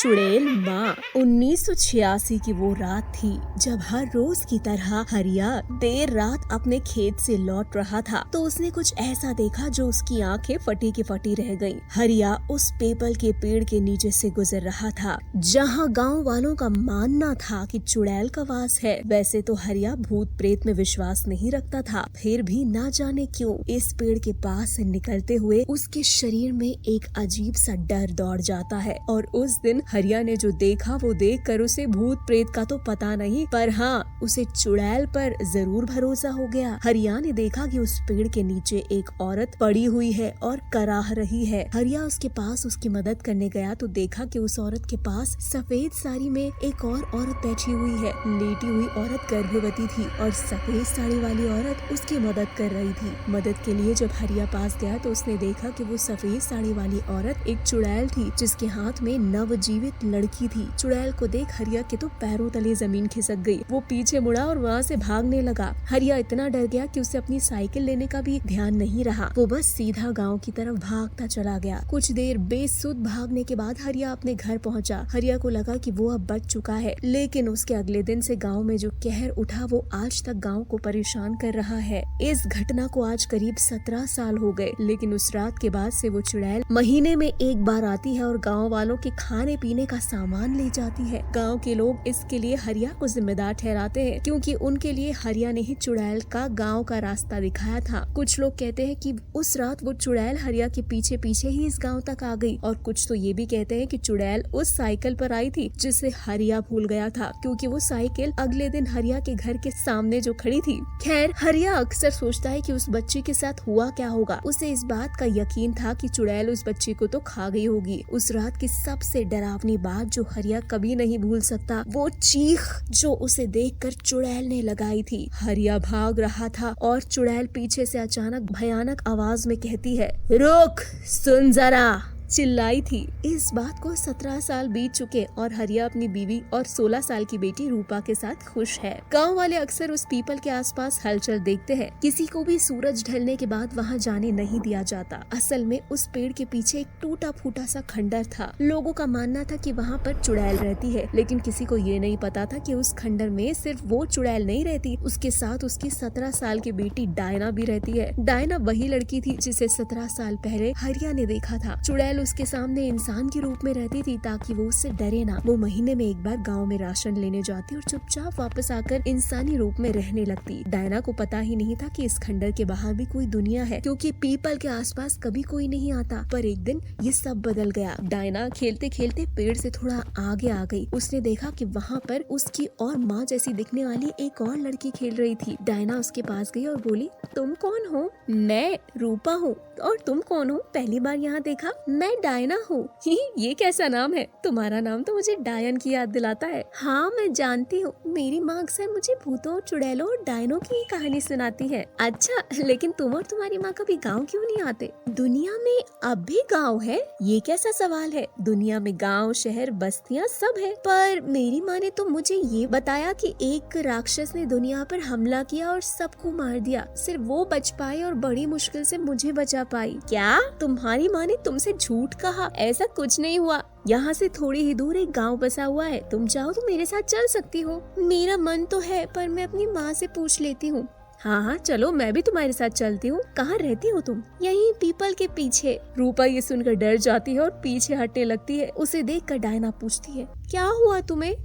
चुड़ैल माँ। 1986 की वो रात थी जब हर रोज की तरह हरिया देर रात अपने खेत से लौट रहा था तो उसने कुछ ऐसा देखा जो उसकी आंखें फटी की फटी रह गईं। हरिया उस पीपल के पेड़ के नीचे से गुजर रहा था जहाँ गांव वालों का मानना था कि चुड़ैल का वास है। वैसे तो हरिया भूत प्रेत में विश्वास नहीं रखता था, फिर भी ना जाने क्यों इस पेड़ के पास से निकलते हुए उसके शरीर में एक अजीब सा डर दौड़ जाता है। और उस दिन हरिया ने जो देखा वो देखकर उसे भूत प्रेत का तो पता नहीं, पर हाँ उसे चुड़ैल पर जरूर भरोसा हो गया। हरिया ने देखा कि उस पेड़ के नीचे एक औरत पड़ी हुई है और कराह रही है। हरिया उसके पास उसकी मदद करने गया तो देखा कि उस औरत के पास सफेद साड़ी में एक और औरत बैठी हुई है। लेटी हुई औरत गर्भवती थी और सफेद साड़ी वाली औरत उसकी मदद कर रही थी। मदद के लिए जब हरिया पास गया तो उसने देखा कि वो सफेद साड़ी वाली औरत एक चुड़ैल थी जिसके हाथ में नवजीवित लड़की थी। चुड़ैल को देख हरिया के तो पैरों तले जमीन खिसक गई। वो पीछे मुड़ा और वहाँ से भागने लगा। हरिया इतना डर गया कि उसे अपनी साइकिल लेने का भी ध्यान नहीं रहा। वो बस सीधा गांव की तरफ भागता चला गया। कुछ देर बेसुध भागने के बाद हरिया अपने घर पहुंचा। हरिया को लगा कि वो अब बच चुका है, लेकिन उसके अगले दिन से गांव में जो कहर उठा वो आज तक गांव को परेशान कर रहा है। इस घटना को आज करीब 17 साल हो गए, लेकिन उस रात के बाद से वो चुड़ैल महीने में एक बार आती है और गांव वालों के खाने पीने का सामान ले जाती है। गांव के लोग इसके लिए हरिया को जिम्मेदार ठहराते हैं क्योंकि उनके लिए हरिया ने ही चुड़ैल का गांव का रास्ता दिखाया था। कुछ लोग कहते हैं कि उस रात वो चुड़ैल हरिया के पीछे पीछे ही इस गांव तक आ गई, और कुछ तो ये भी कहते हैं कि चुड़ैल उस साइकिल पर आई थी जिसे हरिया भूल गया था क्योंकि वो साइकिल अगले दिन हरिया के घर के सामने जो खड़ी थी। खैर हरिया अक्सर सोचता है कि उस बच्चे के साथ हुआ क्या होगा। उसे इस बात का यकीन था कि चुड़ैल उस बच्चे को तो खा गई होगी। उस रात की सबसे डरावनी बात जो हरिया कभी नहीं भूल सकता वो चीख जो उसे देखकर चुड़ैल ने लगाई थी। हरिया भाग रहा था और चुड़ैल पीछे से अचानक भयानक आवाज में कहती है, रुक, सुन जरा, चिल्लाई थी। इस बात को 17 साल बीत चुके और हरिया अपनी बीवी और 16 साल की बेटी रूपा के साथ खुश है। गांव वाले अक्सर उस पीपल के आसपास हलचल देखते हैं। किसी को भी सूरज ढलने के बाद वहां जाने नहीं दिया जाता। असल में उस पेड़ के पीछे एक टूटा फूटा सा खंडर था। लोगों का मानना था कि वहां पर चुड़ैल रहती है, लेकिन किसी को ये नहीं पता था कि उस खंडर में सिर्फ वो चुड़ैल नहीं रहती, उसके साथ उसकी 17 साल की बेटी डायना भी रहती है। डायना वही लड़की थी जिसे 17 साल पहले हरिया ने देखा था। चुड़ैल उसके सामने इंसान के रूप में रहती थी ताकि वो उससे डरे ना। वो महीने में एक बार गांव में राशन लेने जाती और चुपचाप वापस आकर इंसानी रूप में रहने लगती। डायना को पता ही नहीं था कि इस खंडर के बाहर भी कोई दुनिया है क्योंकि पीपल के आसपास कभी कोई नहीं आता। पर एक दिन ये सब बदल गया। डायना खेलते खेलते पेड़ से थोड़ा आगे आ गई। उसने देखा कि वहाँ पर उसकी और माँ जैसी दिखने वाली एक और लड़की खेल रही थी। डायना उसके पास गई और बोली, तुम कौन हो? मैं रूपा हूँ। और तुम कौन हो? पहली बार यहाँ देखा। मैं डायना हूँ। ये कैसा नाम है? तुम्हारा नाम तो मुझे डायन की याद दिलाता है। हाँ मैं जानती हूँ, मेरी माँ अक्सर मुझे भूतों, चुड़ैलों और डायनों की ही कहानी सुनाती है। अच्छा, लेकिन तुम और तुम्हारी माँ कभी गाँव क्यों नहीं आते? दुनिया में अब भी गाँव है? ये कैसा सवाल है? दुनिया में गाँव, शहर, बस्तियाँ सब है, पर मेरी माँ ने तो मुझे ये बताया कि एक राक्षस ने दुनिया पर हमला किया और सबको मार दिया। सिर्फ वो बच पाई और बड़ी मुश्किल से मुझे बचा पाई। क्या तुम्हारी माँ ने तुमसे झूठ कहा? ऐसा कुछ नहीं हुआ। यहाँ से थोड़ी ही दूर एक गांव बसा हुआ है, तुम चाहो तो मेरे साथ चल सकती हो। मेरा मन तो है पर मैं अपनी माँ से पूछ लेती हूँ। हाँ हाँ चलो, मैं भी तुम्हारे साथ चलती हूँ। कहाँ रहती हो तुम? यहीं पीपल के पीछे। रूपा ये सुनकर डर जाती है और पीछे हटने लगती है। उसे देखकर डायना पूछती है, क्या हुआ तुम्हें?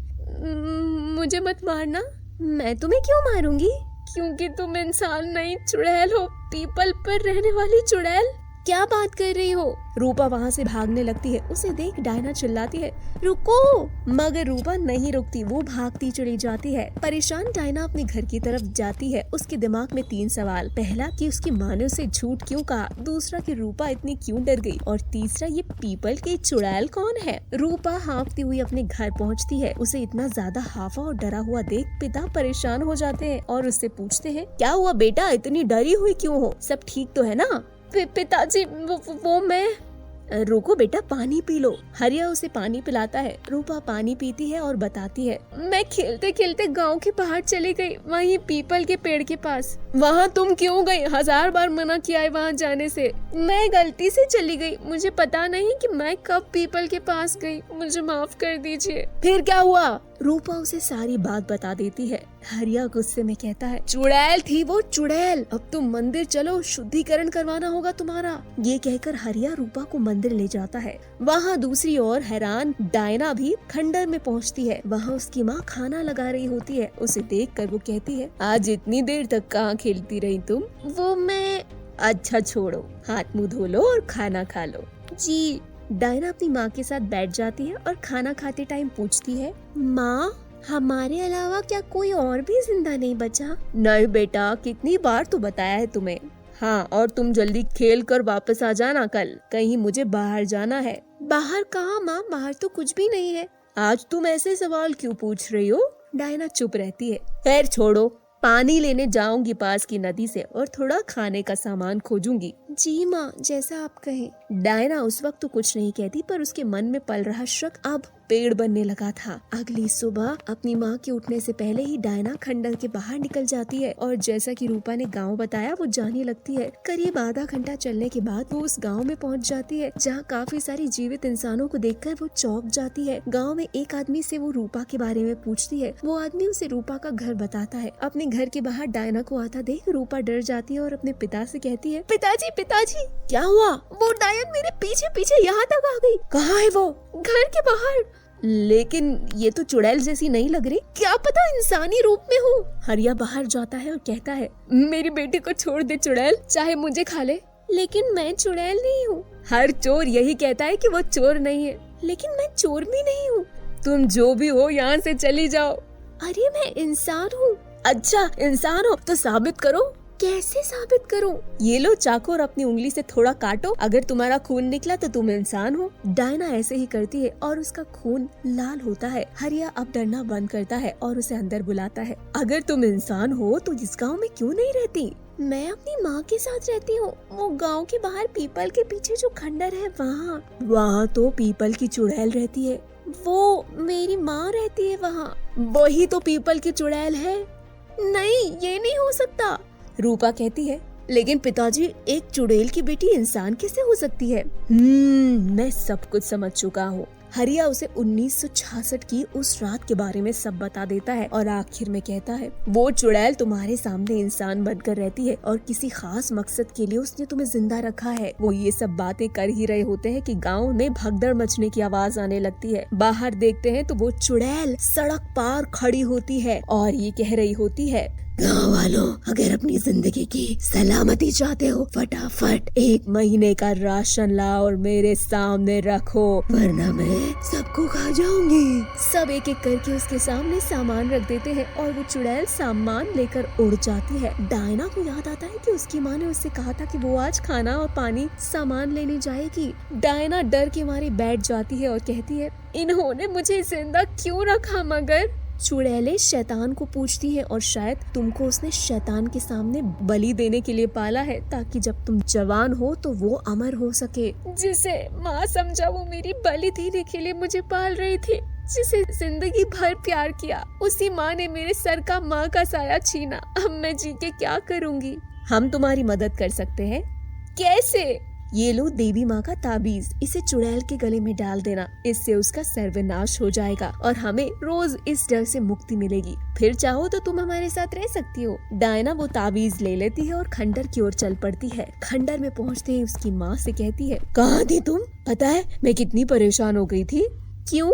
मुझे मत मारना। मैं तुम्हें क्यों मारूंगी? क्योंकि तुम इंसान नहीं चुड़ैल हो, पीपल पर रहने वाली चुड़ैल। क्या बात कर रही हो? रूपा वहाँ से भागने लगती है। उसे देख डायना चिल्लाती है, रुको, मगर रूपा नहीं रुकती। वो भागती चली जाती है। परेशान डायना अपने घर की तरफ जाती है। उसके दिमाग में 3 सवाल। पहला कि उसकी माँ ने उसे झूठ क्यों कहा, दूसरा कि रूपा इतनी क्यों डर गई, और तीसरा ये पीपल की चुड़ैल कौन है। रूपा हाँफती हुई अपने घर पहुँचती है। उसे इतना ज्यादा हाफा और डरा हुआ देख पिता परेशान हो जाते हैं और उससे पूछते हैं, क्या हुआ बेटा, इतनी डरी हुई क्यों हो? सब ठीक तो है ना? पिताजी वो मैं रुको बेटा, पानी पी लो। हरिया उसे पानी पिलाता है। रूपा पानी पीती है और बताती है, मैं खेलते खेलते गांव के बाहर चली गई, वहीं पीपल के पेड़ के पास। वहाँ तुम क्यों गई? 1000 बार मना किया है वहाँ जाने से। मैं गलती से चली गई, मुझे पता नहीं कि मैं कब पीपल के पास गई, मुझे माफ कर दीजिए। फिर क्या हुआ? रूपा उसे सारी बात बता देती है। हरिया गुस्से में कहता है, चुड़ैल थी वो, चुड़ैल। अब तुम मंदिर चलो, शुद्धिकरण करवाना होगा तुम्हारा। ये कहकर हरिया रूपा को मंदिर ले जाता है। वहाँ दूसरी ओर हैरान डायना भी खंडर में पहुँचती है। वहाँ उसकी माँ खाना लगा रही होती है। उसे देखकर वो कहती है, आज इतनी देर तक कहाँ खेलती रही तुम? वो मैं। अच्छा छोड़ो, हाथ मुँह धो लो और खाना खा लो। जी। डायना अपनी माँ के साथ बैठ जाती है और खाना खाते टाइम पूछती है, माँ हमारे अलावा क्या कोई और भी जिंदा नहीं बचा? नहीं बेटा, कितनी बार तो बताया है तुम्हें। हाँ, और तुम जल्दी खेल कर वापस आ जाना कल, कहीं मुझे बाहर जाना है। बाहर कहाँ माँ, बाहर तो कुछ भी नहीं है। आज तुम ऐसे सवाल क्यों पूछ रही हो? डायना चुप रहती है। खैर छोड़ो, पानी लेने जाऊंगी पास की नदी से और थोड़ा खाने का सामान खोजूंगी। जी माँ, जैसा आप कहें। डायना उस वक्त तो कुछ नहीं कहती, पर उसके मन में पल रहा शक अब पेड़ बनने लगा था। अगली सुबह अपनी माँ के उठने से पहले ही डायना खंडर के बाहर निकल जाती है और जैसा कि रूपा ने गांव बताया वो जाने लगती है। करीब आधा घंटा चलने के बाद वो उस गांव में पहुंच जाती है, जहां काफी सारी जीवित इंसानों को देखकर वो चौंक जाती है। गांव में एक आदमी से वो रूपा के बारे में पूछती है। वो आदमी उसे रूपा का घर बताता है। अपने घर के बाहर डायना को आता देख रूपा डर जाती है और अपने पिता से कहती है, पिताजी पिताजी। क्या हुआ? वो डायन मेरे पीछे पीछे यहाँ तक आ गई। कहाँ है वो? घर के बाहर। लेकिन ये तो चुड़ैल जैसी नहीं लग रही। क्या पता इंसानी रूप में हो। हरिया बाहर जाता है और कहता है, मेरी बेटी को छोड़ दे चुड़ैल, चाहे मुझे खा ले। लेकिन मैं चुड़ैल नहीं हूँ। हर चोर यही कहता है कि वो चोर नहीं है, लेकिन मैं चोर भी नहीं हूँ। तुम जो भी हो यहाँ से चली जाओ। अरे मैं इंसान हूँ। अच्छा इंसान हो तो साबित करो। कैसे साबित करूं? ये लो चाकू और अपनी उंगली से थोड़ा काटो, अगर तुम्हारा खून निकला तो तुम इंसान हो। डायना ऐसे ही करती है और उसका खून लाल होता है। हरिया अब डरना बंद करता है और उसे अंदर बुलाता है। अगर तुम इंसान हो तो इस गांव में क्यों नहीं रहती? मैं अपनी माँ के साथ रहती हूँ, वो गांव के बाहर पीपल के पीछे जो खंडर है वहाँ। वहाँ तो पीपल की चुड़ैल रहती है। वो मेरी माँ रहती है वहाँ। वही तो पीपल की चुड़ैल है। नहीं, ये नहीं हो सकता। रूपा कहती है, लेकिन पिताजी एक चुड़ैल की बेटी इंसान कैसे हो सकती है? मैं सब कुछ समझ चुका हूँ। हरिया उसे 1966 की उस रात के बारे में सब बता देता है और आखिर में कहता है, वो चुड़ैल तुम्हारे सामने इंसान बनकर रहती है और किसी खास मकसद के लिए उसने तुम्हें जिंदा रखा है। वो ये सब बातें कर ही रहे होते हैं कि गांव में भगदड़ मचने की आवाज आने लगती है। बाहर देखते हैं तो वो चुड़ैल सड़क पार खड़ी होती है और ये कह रही होती है, गाँव वालों, अगर अपनी जिंदगी की सलामती चाहते हो फटाफट 1 महीने का राशन लाओ और मेरे सामने रखो, वरना मैं सबको खा जाऊंगी। सब एक एक करके उसके सामने सामान रख देते हैं और वो चुड़ैल सामान लेकर उड़ जाती है। डायना को याद आता है कि उसकी माँ ने उससे कहा था कि वो आज खाना और पानी सामान लेने जाएगी। डायना डर के मारे बैठ जाती है और कहती है, इन्होंने मुझे जिंदा क्यों रखा? मगर चुड़ैलें शैतान को पूछती हैं और शायद तुमको उसने शैतान के सामने बलि देने के लिए पाला है, ताकि जब तुम जवान हो तो वो अमर हो सके। जिसे माँ समझा वो मेरी बलि देने के लिए मुझे पाल रही थी, जिसे जिंदगी भर प्यार किया, उसी माँ ने मेरे सर का माँ का साया छीना। अब मैं जी के क्या करूँगी? हम तुम्हारी मदद कर सकते हैं। कैसे? ये लो देवी माँ का ताबीज, इसे चुड़ैल के गले में डाल देना, इससे उसका सर्वनाश हो जाएगा और हमें रोज इस डर से मुक्ति मिलेगी। फिर चाहो तो तुम हमारे साथ रह सकती हो। डायना वो ताबीज ले लेती है और खंडर की ओर चल पड़ती है। खंडर में पहुँचते ही उसकी माँ से कहती है, कहाँ थी तुम? पता है मैं कितनी परेशान हो गई थी। क्यों?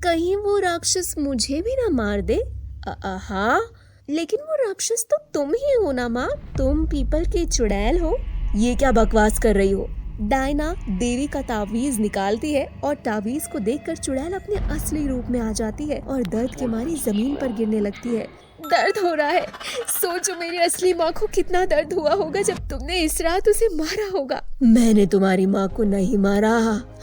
कहीं वो राक्षस मुझे भी ना मार दे? हाँ, लेकिन वो राक्षस तो तुम ही हो ना माँ, तुम पीपल की चुड़ैल हो। ये क्या बकवास कर रही हो? डायना देवी का तावीज निकालती है और तावीज को देखकर चुड़ैल अपने असली रूप में आ जाती है और दर्द के मारे जमीन पर गिरने लगती है। दर्द हो रहा है। सोचो मेरी असली माँ को कितना दर्द हुआ होगा जब तुमने इस रात उसे मारा होगा। मैंने तुम्हारी माँ को नहीं मारा।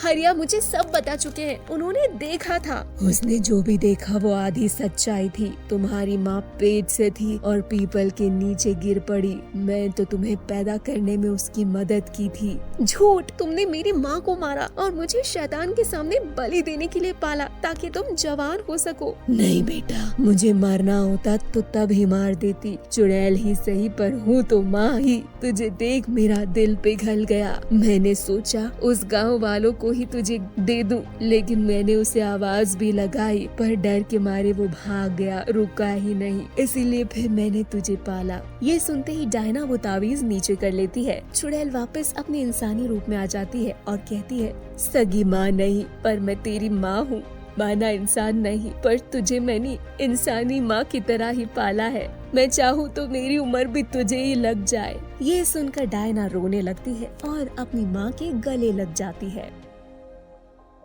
हरिया मुझे सब बता चुके हैं, उन्होंने देखा था। उसने जो भी देखा वो आधी सच्चाई थी। तुम्हारी माँ पेट से थी और पीपल के नीचे गिर पड़ी। मैं तो तुम्हें पैदा करने में उसकी मदद की थी। झूठ, तुमने मेरी माँ को मारा और मुझे शैतान के सामने बलि देने के लिए पाला ताकि तुम जवान हो सको। नहीं बेटा, मुझे मारना होता तो तब ही मार देती। चुड़ैल ही सही पर हूँ तो माँ ही। तुझे देख मेरा दिल पिघल गया। मैंने सोचा उस गांव वालों को ही तुझे दे दूं, लेकिन मैंने उसे आवाज भी लगाई पर डर के मारे वो भाग गया, रुका ही नहीं। इसीलिए फिर मैंने तुझे पाला। ये सुनते ही डायना वो तावीज नीचे कर लेती है। चुड़ैल वापस अपने इंसानी रूप में आ जाती है और कहती है, सगी माँ नहीं पर मैं तेरी माँ हूँ। माना इंसान नहीं पर तुझे मैंने इंसानी माँ की तरह ही पाला है। मैं चाहूँ तो मेरी उम्र भी तुझे ही लग जाए। ये सुनकर डायना रोने लगती है और अपनी माँ के गले लग जाती है।